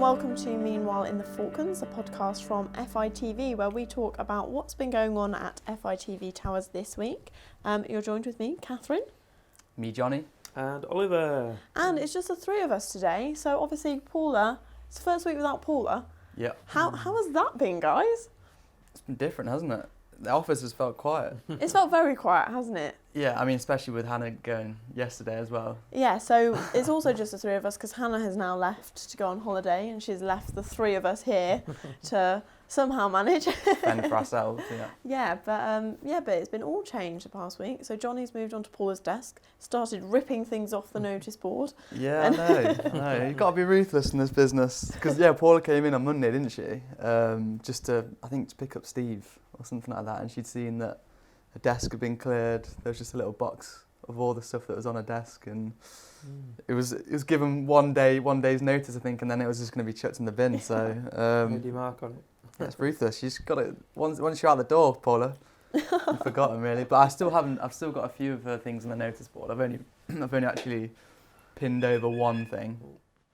welcome to Meanwhile in the Falklands, a podcast from FITV where we talk about what's been going on at FITV Towers this week. You're joined with me, Katharyn. Me, Jonny. And Oliver. And it's just the three of us today, so obviously Paula, it's the first week without Paula. Yeah. How has that been, guys? It's been different, hasn't it? The office has felt quiet. It's felt very quiet, hasn't it? Yeah, I mean, especially with Hannah going yesterday as well. Yeah, so it's also just the three of us because Hannah has now left to go on holiday and she's left the three of us here to somehow manage. Fend for ourselves, yeah. But it's been all changed the past week. So Johnny's moved onto Paula's desk, started ripping things off the notice board. Yeah, I know. You've got to be ruthless in this business. Because, Paula came in on Monday, didn't she? Just to pick up Steve or something like that. And she'd seen that her desk had been cleared. There was just a little box of all the stuff that was on her desk. And it was given one day's notice, I think, and then it was just going to be chucked in the bin. So Made your mark on it. it's ruthless. She's got it once you're out the door, Paula. You've forgotten really, but I've still got a few of her things on the notice board. I've only actually pinned over one thing.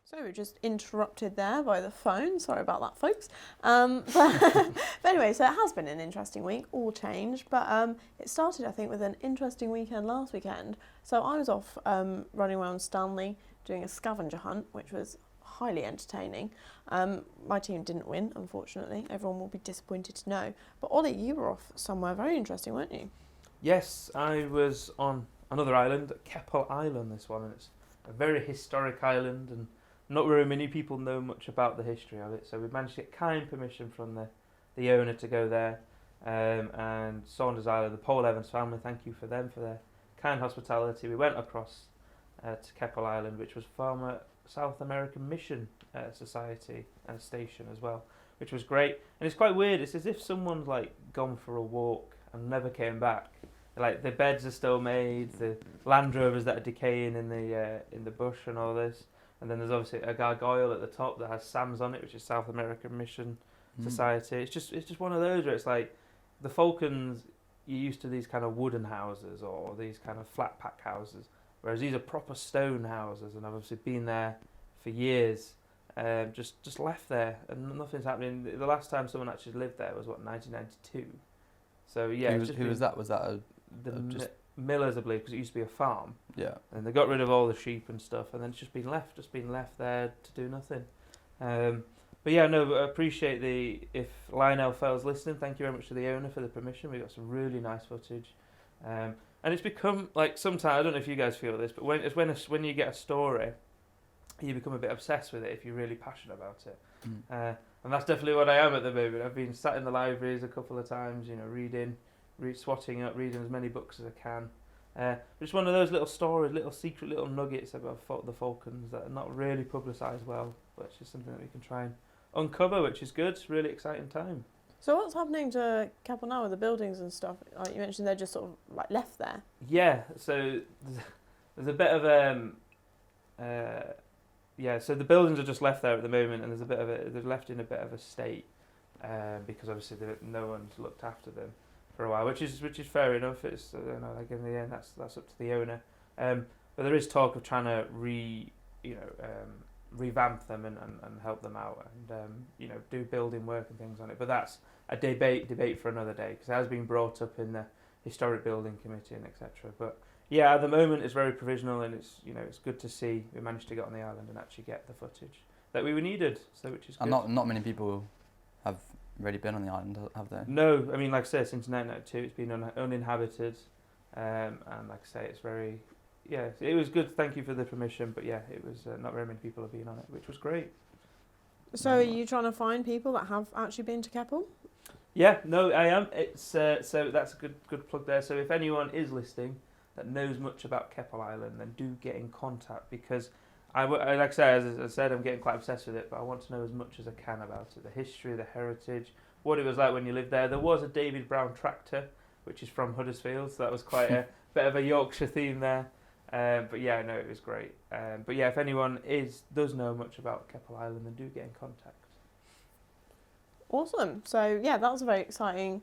So we're just interrupted there by the phone. Sorry about that, folks. But anyway, so it has been an interesting week, all changed. But it started, I think, with an interesting weekend last weekend. So I was off running around Stanley doing a scavenger hunt, which was highly entertaining. My team didn't win, unfortunately. Everyone will be disappointed to know. But Ollie, you were off somewhere very interesting, weren't you? Yes, I was on another island, Keppel Island, this one, and it's a very historic island, and not very many people know much about the history of it. So we managed to get kind permission from the owner to go there, and Saunders Island, the Paul Evans family, thank you for them for their kind hospitality. We went across to Keppel Island, which was former South American Mission Society and station as well, which was great. And it's quite weird. It's as if someone's like gone for a walk and never came back. Like the beds are still made, the Land Rovers that are decaying in the bush and all this. And then there's obviously a gargoyle at the top that has Sam's on it, which is South American Mission Society. It's just one of those where it's like the Falklands. You're used to these kind of wooden houses or these kind of flat pack houses. Whereas these are proper stone houses, and I've obviously been there for years, just left there, and nothing's happening. The last time someone actually lived there was 1992. So yeah, who was that? Was that Millers, I believe, because it used to be a farm. Yeah. And they got rid of all the sheep and stuff, and then it's just been left there to do nothing. But yeah, no, I appreciate if Lionel Fell's listening, thank you very much to the owner for the permission. We got some really nice footage. And it's become, like, sometimes, I don't know if you guys feel this, but when you get a story, you become a bit obsessed with it if you're really passionate about it. And that's definitely what I am at the moment. I've been sat in the libraries a couple of times, swatting up, reading as many books as I can. Just one of those little stories, little secret little nuggets about the Falklands that are not really publicised well, but it's just something that we can try and uncover, which is good. It's a really exciting time. So what's happening to Keppel now with the buildings and stuff? Like you mentioned, they're just sort of like left there. Yeah, so there's a bit of so the buildings are just left there at the moment, and they're left in a bit of a state because obviously no one's looked after them for a while, which is fair enough. It's like in the end that's up to the owner. But there is talk of trying to revamp them and help them out and do building work and things on it. But that's a debate for another day, because it has been brought up in the historic building committee and etc. But yeah, at the moment it's very provisional, and it's good to see we managed to get on the island and actually get the footage that we needed, so which is good. And not many people have really been on the island, have they? No, I mean, like I said, since 1992 it's been uninhabited, and like I say, it's very. Yeah, it was good. Thank you for the permission, but yeah, it was not very many people have been on it, which was great. So are you trying to find people that have actually been to Keppel? Yeah, no, I am. It's so that's a good plug there. So if anyone is listening that knows much about Keppel Island, then do get in contact, because like I said, I'm getting quite obsessed with it, but I want to know as much as I can about it, the history, the heritage, what it was like when you lived there. There was a David Brown tractor, which is from Huddersfield, so that was quite a bit of a Yorkshire theme there. But yeah, no, it was great. But yeah, if anyone does know much about Keppel Island, then do get in contact. Awesome. So yeah, that was a very exciting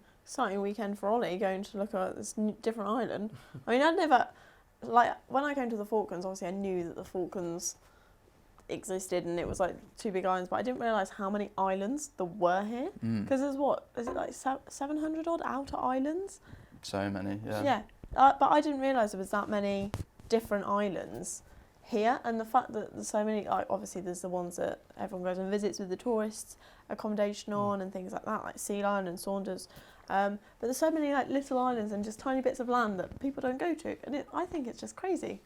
weekend for Ollie, going to look at this different island. I mean, I'd never, when I came to the Falklands, obviously I knew that the Falklands existed and it was like 2 big islands, but I didn't realise how many islands there were here. Because there's is it like 700 odd outer islands? So many, yeah. Yeah, but I didn't realise there was that many different islands here, and the fact that there's so many, like obviously there's the ones that everyone goes and visits with the tourists accommodation on and things like that, like Sea Lion and Saunders. But there's so many like little islands and just tiny bits of land that people don't go to, and I think it's just crazy.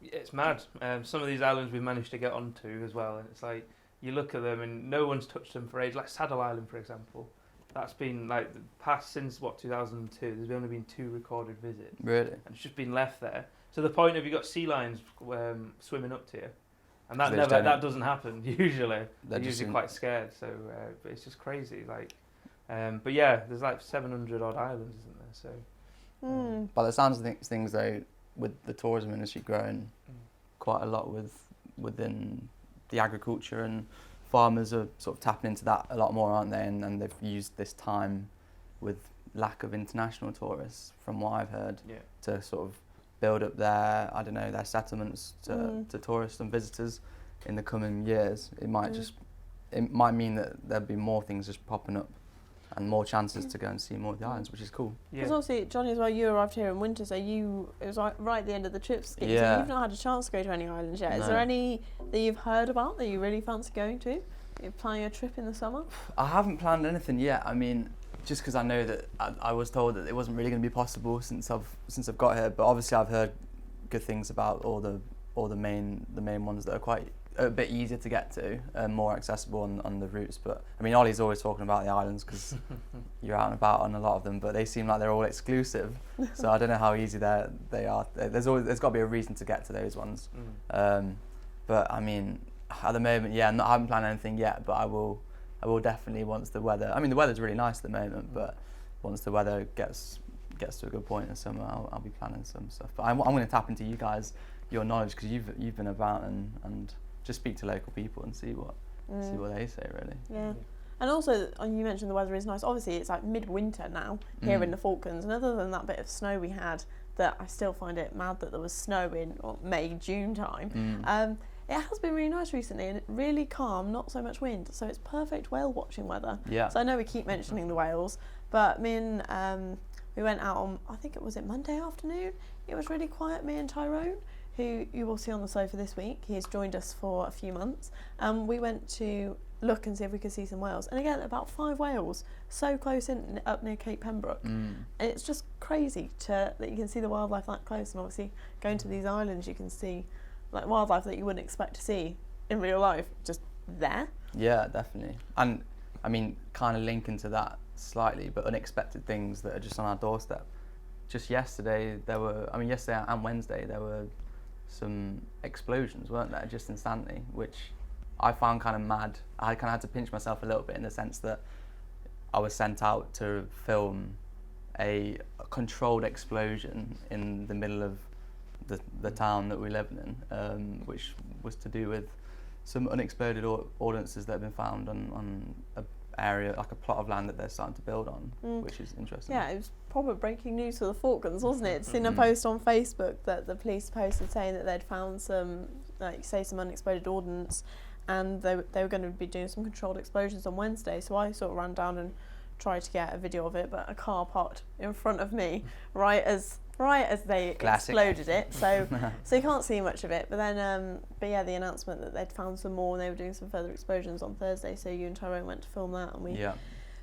It's mad. Some of these islands we've managed to get onto as well, and it's like you look at them and no one's touched them for ages. Like Saddle Island, for example, that's been like past since 2002. There's only been 2 recorded visits. Really? And it's just been left there to the point of you got sea lions swimming up to you, and that doesn't happen usually. They're usually quite scared. So, but it's just crazy. Like, but yeah, there's like 700 odd islands, isn't there? So. By the sounds of things though, with the tourism industry growing quite a lot within the agriculture, and farmers are sort of tapping into that a lot more, aren't they? And they've used this time with lack of international tourists, from what I've heard, to sort of build up their settlements to tourists and visitors in the coming years. It might mean that there'll be more things just popping up and more chances to go and see more of the islands, which is cool. Because obviously, Jonny, as well, you arrived here in winter, so it was right at the end of the trip ski, so you've not had a chance to go to any islands yet. No. Is there any that you've heard about that you really fancy going to? You're planning a trip in the summer? I haven't planned anything yet. I mean, just because I know that I was told that it wasn't really going to be possible since I've got here, but obviously I've heard good things about all the main ones that are quite a bit easier to get to and more accessible on the routes. But I mean, Olly's always talking about the islands because you're out and about on a lot of them, but they seem like they're all exclusive. So I don't know how easy they are. There's got to be a reason to get to those ones. But I mean, at the moment, I haven't planned anything yet, but I will definitely once the weather. I mean, the weather's really nice at the moment, but once the weather gets to a good point in the summer, I'll be planning some stuff. But I'm going to tap into you guys, your knowledge, because you've been about and just speak to local people and see what they say, really. Yeah. And also, you mentioned the weather is nice. Obviously, it's like midwinter now here in the Falklands, and other than that bit of snow we had, that I still find it mad that there was snow in May, June time. It has been really nice recently, and really calm, not so much wind, so it's perfect whale watching weather. Yeah. So I know we keep mentioning the whales, but me and we went out on, I think it was Monday afternoon. It was really quiet. Me and Tyrone, who you will see on the sofa this week, he has joined us for a few months. We went to look and see if we could see some whales, and again about 5 whales, so close in up near Cape Pembroke, and it's just crazy that you can see the wildlife that close. And obviously going to these islands, you can see like wildlife that you wouldn't expect to see in real life, just there. Yeah, definitely. And I mean, kind of linking to that slightly, but unexpected things that are just on our doorstep. Just yesterday and Wednesday there were some explosions, weren't there, just instantly, which I found kind of mad. I kind of had to pinch myself a little bit in the sense that I was sent out to film a controlled explosion in the middle of the town that we live in, which was to do with some unexploded ordnances that have been found on a area, like a plot of land that they're starting to build on, which is interesting. Yeah, it was proper breaking news for the Falklands, wasn't it? Seen a post on Facebook that the police posted saying that they'd found some unexploded ordnance, and they were going to be doing some controlled explosions on Wednesday. So I sort of ran down and tried to get a video of it, but a car parked in front of me right as they exploded it, so you can't see much of it. But then, the announcement that they'd found some more and they were doing some further explosions on Thursday. So you and Tyrone went to film that, and we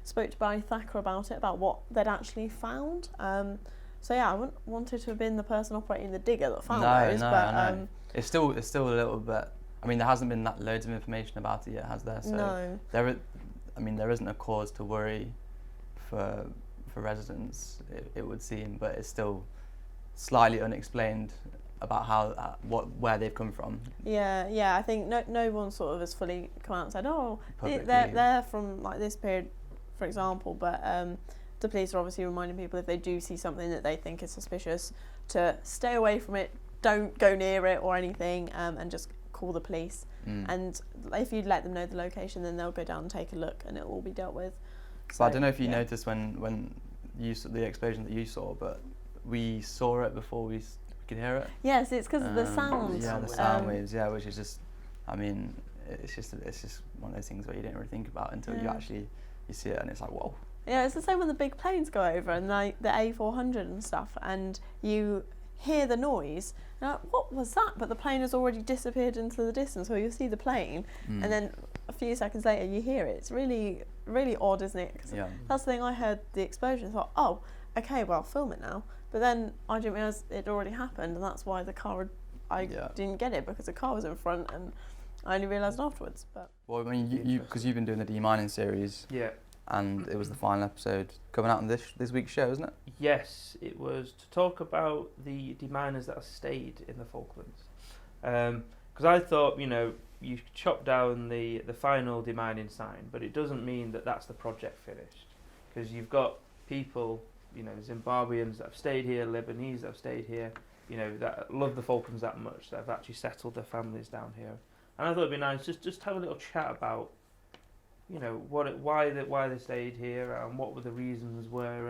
spoke to Barry Thacker about it, about what they'd actually found. I wanted to have been the person operating the digger that found those. But it's still a little bit. I mean, there hasn't been that loads of information about it yet, has there? So no. There isn't a cause to worry for residents, it would seem, but it's still slightly unexplained about where they've come from. Yeah. I think no one sort of has fully come out and said, they're from like this period, for example. But the police are obviously reminding people, if they do see something that they think is suspicious, to stay away from it, don't go near it or anything, and just call the police. And if you let them know the location, then they'll go down and take a look, and it'll all be dealt with. So I don't know if you noticed when you saw the explosion that you saw, but we saw it before we could hear it. Yes, it's because of the sound. Yeah, the sound waves. Yeah, which is just I mean, it's just one of those things where you don't really think about until you see it, and it's like, whoa. Yeah, it's the same when the big planes go over and the A400 and stuff, and you hear the noise. You're like, what was that? But the plane has already disappeared into the distance, or you see the plane, and then a few seconds later you hear it. It's really, really odd, isn't it? 'Cause that's the thing. I heard the explosion, thought, oh, okay, well, film it now. But then I didn't realise it already happened, and that's why the car didn't get it, because the car was in front, and I only realised afterwards. But well, I mean, because you've been doing the demining series. Yeah. And it was the final episode coming out on this week's show, isn't it? Yes, it was to talk about the deminers that have stayed in the Falklands. Because I thought, you chop down the final demining sign, but it doesn't mean that that's the project finished. Because you've got people, Zimbabweans that have stayed here, Lebanese that have stayed here, that love the Falklands that much, that have actually settled their families down here. And I thought it'd be nice just have a little chat about why they stayed here, and what were the reasons were,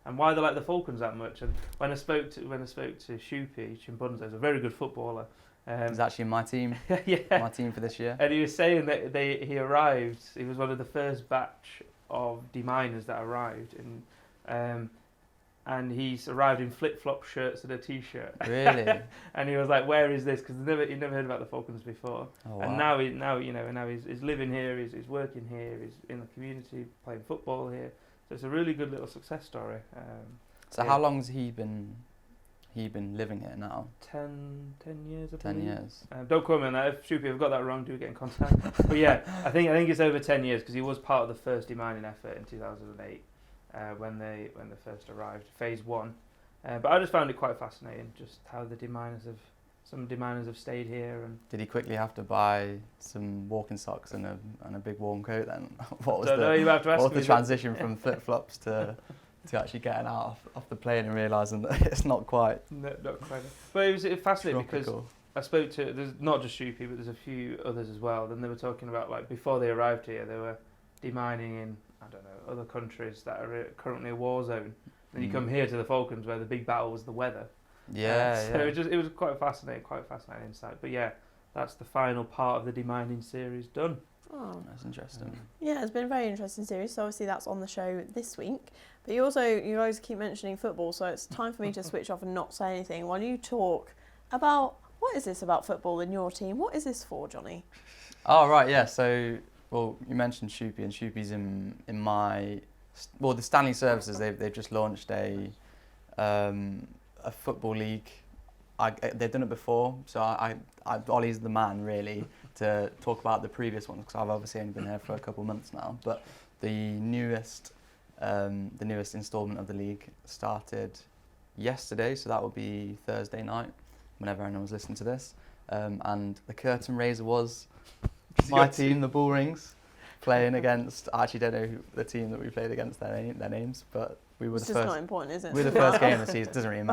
and why they like the Falklands that much. And when I spoke to Shupi Chimbunzo, who's a very good footballer. He's actually in my team. My team for this year. And he was saying that he arrived. He was one of the first batch of deminers that arrived, and he's arrived in flip-flop shirts and a t-shirt. Really? And he was like, "Where is this?" Because he'd never heard about the Falklands before. Oh, wow. And now he's living here. He's working here. He's in the community playing football here. So it's a really good little success story. So how long has he been living here now? 10 years. I 10 believe. years. Don't quote me on that. If Shupi, I've got that wrong, do get in contact. But yeah, I think it's over 10 years, because he was part of the first demining effort in 2008. When they first arrived, phase 1, but I just found it quite fascinating, just how some deminers have stayed here. And did he quickly have to buy some walking socks and a big warm coat then? What was the transition from flip flops to actually getting out off the plane and realising that it's not quite? No, not quite. But it was fascinating tropical. Because I spoke to, there's not just Shupi, but there's a few others as well. Then they were talking about, like, before they arrived here, they were demining in, I don't know, other countries that are currently a war zone. Then you come here to the Falklands, where the big battle was the weather. So it was quite fascinating insight. But yeah, that's the final part of the demining series done. Oh, that's interesting. Yeah, it's been a very interesting series. So obviously that's on the show this week. But you guys keep mentioning football, so it's time for me to switch off and not say anything while you talk about what is this about football in your team. What is this for, Jonny? Oh right, yeah. So. Well, you mentioned Shupi, and Shupi's in my... Well, the Stanley Services, they've just launched a football league. They've done it before, so Ollie's the man, really, to talk about the previous ones, because I've obviously only been here for a couple of months now. But the newest instalment of the league started yesterday, so that will be Thursday night, whenever anyone's listening to this. And the curtain raiser was... my team, the Bull Rings, playing against... I actually don't know the team that we played against, their names, but we were the first... It's just not important, is it? We were the first game of the season. Doesn't really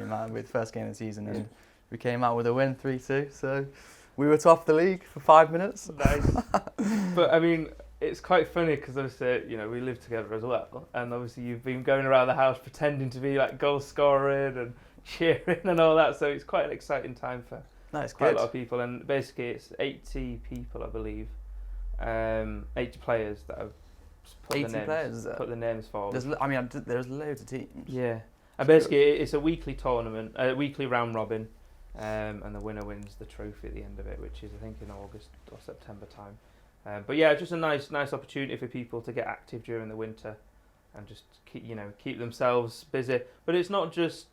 matter. We were the first game of the season, and we came out with a win, 3-2. So we were top of the league for 5 minutes. Nice. But I mean, it's quite funny, because obviously, we live together as well, and obviously you've been going around the house pretending to be like goal scoring and cheering and all that. So it's quite an exciting time for... No, it's quite good. a lot of people, and basically it's 80 people, I believe, 80 players that have put the names forward. There's loads of teams. Yeah, and basically it's a weekly tournament, a weekly round robin, and the winner wins the trophy at the end of it, which is I think in August or September time. But yeah, just a nice opportunity for people to get active during the winter, and just keep themselves busy. But it's not just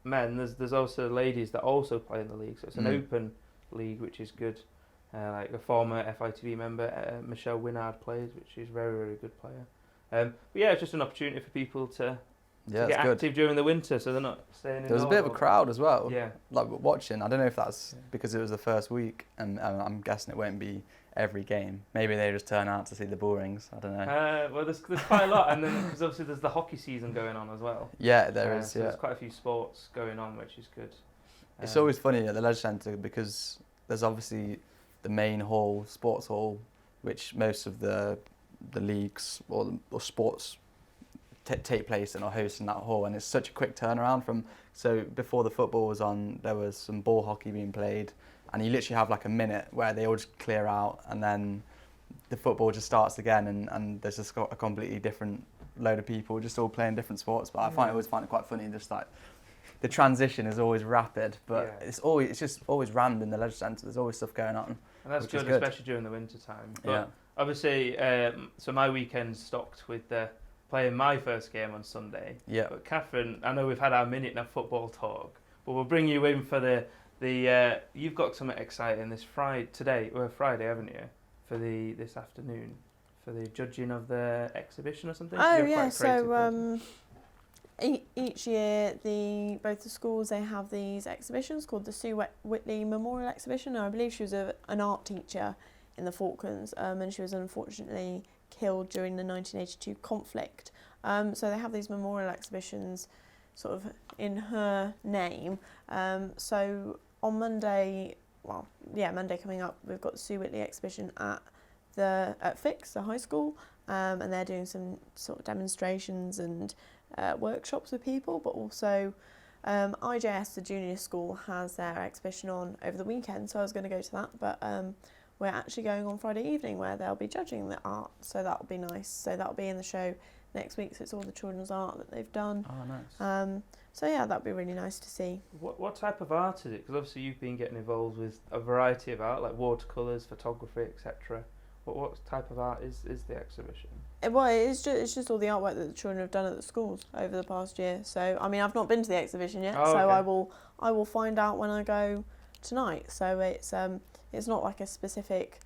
men, there's also ladies that also play in the league, so it's an open league, which is good. Like a former FITV member, Michelle Winard, plays, which is a very, very good player. But yeah, it's just an opportunity for people to get active during the winter, so they're not staying indoors. There was a bit of a crowd as well. Yeah. Like watching. I don't know if that's because it was the first week, and I'm guessing it won't be every game. Maybe they just turn out to see the Bull Rings. I don't know. Well, there's quite a lot, and then because obviously there's the hockey season going on as well. Yeah, there is. So there's quite a few sports going on, which is good. It's always funny at the Leisure Centre, because there's obviously the main hall, sports hall, which most of the leagues or sports take place and are hosting that hall, and it's such a quick turnaround from. So before the football was on, there was some ball hockey being played, and you literally have like a minute where they all just clear out, and then the football just starts again, and there's just got a completely different load of people just all playing different sports. But I always find it quite funny, just like the transition is always rapid, but it's just always rammed in the leisure centre. There's always stuff going on, and that's good, especially during the winter time. But obviously, so my weekend's stocked with playing my first game on Sunday. Yeah. But Katharyn, I know we've had our minute now football talk, but we'll bring you in for the you've got something exciting this Friday, haven't you? For this afternoon, for the judging of the exhibition or something. Oh yeah, so each year both the schools, they have these exhibitions called the Sue Whitley Memorial Exhibition. I believe she was an art teacher in the Falklands, and she was unfortunately killed during the 1982 conflict. So they have these memorial exhibitions sort of in her name. So on Monday coming up, we've got the Sue Whitley exhibition at Fix, the high school, and they're doing some sort of demonstrations and workshops with people, but also IJS, the junior school, has their exhibition on over the weekend, so I was going to go to that, but we're actually going on Friday evening where they'll be judging the art, so that'll be nice. So that'll be in the show next week, so it's all the children's art that they've done. Oh, nice. So yeah, that'd be really nice to see. What type of art is it? Because obviously you've been getting involved with a variety of art, like watercolours, photography, etc. What type of art is the exhibition? It's just all the artwork that the children have done at the schools over the past year. So I mean, I've not been to the exhibition yet, so I will find out when I go tonight. So it's not like a specific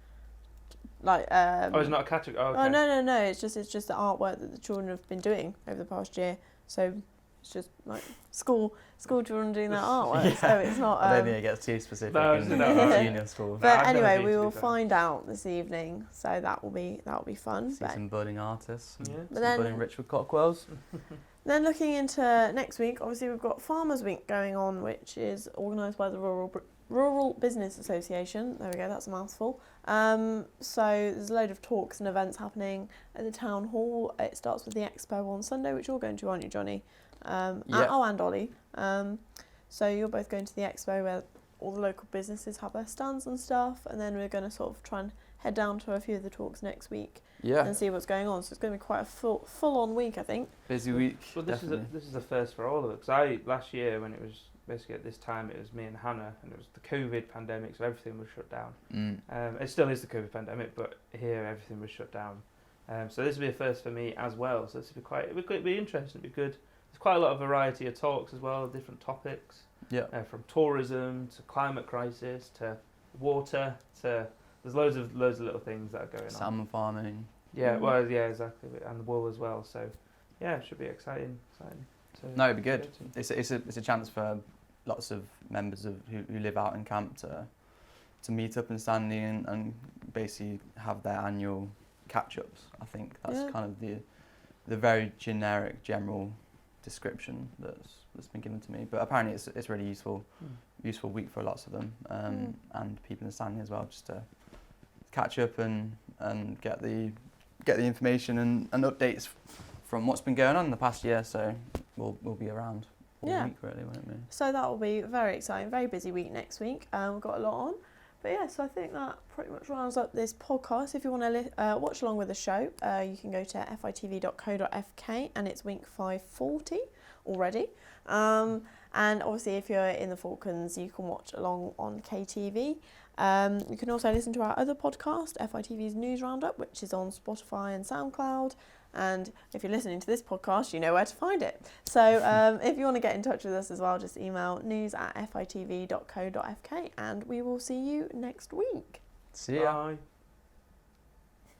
like. It's not a category. Oh, okay. Oh no. It's just the artwork that the children have been doing over the past year. So it's just like school children doing that artwork. So it's not. I don't think it gets too specific in junior school. But anyway, we will find out this evening. So that will be fun. See some budding artists. But some then, budding Richard Cockwells. Then looking into next week, obviously we've got Farmers Week going on, which is organised by the Rural Business Association. There we go, that's a mouthful. So there's a load of talks and events happening at the town hall. It starts with the expo on Sunday, which you're going to, aren't you, Jonny? And Olly. So you're both going to the expo where all the local businesses have their stands and stuff, and then we're going to sort of try and head down to a few of the talks next week and see what's going on. So it's going to be quite a full-on week, I think. Busy week. Well, this is a first for all of us. Because last year, when it was basically at this time, it was me and Hannah, and it was the COVID pandemic, so everything was shut down. It still is the COVID pandemic, but here everything was shut down. So this will be a first for me as well. So this will be interesting. It'll be good. There's quite a lot of variety of talks as well, different topics. Yeah. From tourism to climate crisis to water to there's loads of little things that are going on. Salmon farming. Yeah, well, yeah, exactly, and the wool as well. So, yeah, it should be exciting. No, it'd be good. It's a chance for lots of members who live out in camp to meet up in Stanley and basically have their annual catch-ups. I think that's kind of the very generic, general description that's been given to me. But apparently it's really useful week for lots of them and people in Stanley as well, just to catch up and get the information and updates from what's been going on in the past year. So we'll be around all week really, won't we? So that will be very exciting, very busy week next week. We've got a lot on. But yeah, so I think that pretty much rounds up this podcast. If you want to watch along with the show, you can go to fitv.co.fk and it's week 540 already. And obviously if you're in the Falklands, you can watch along on KTV. You can also listen to our other podcast, FITV's News Roundup, which is on Spotify and SoundCloud. And if you're listening to this podcast, you know where to find it. So if you want to get in touch with us as well, just email news@fitv.co.fk and we will see you next week. See ya. Bye.